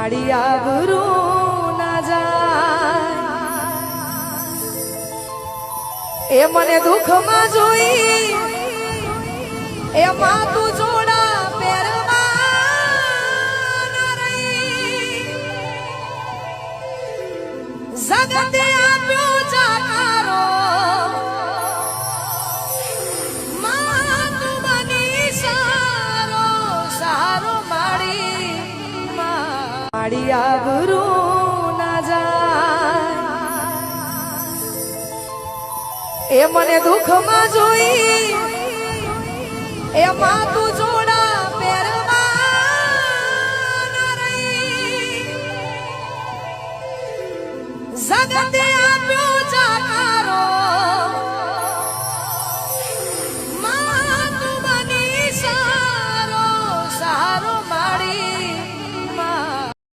માડી આબરૂ ના જાય એ મને દુઃખમાં જોઈ એમાં તું જોડા પહેરવા ના રહી જગતે આપ્યો જાકારો માં તું બની સારો સારો માડી આબરૂ ના જાય એ મને દુઃખમાં જોઈ એમાં તું જોડા પહેરવા ના રહી જગતે આપ્યો જાકારો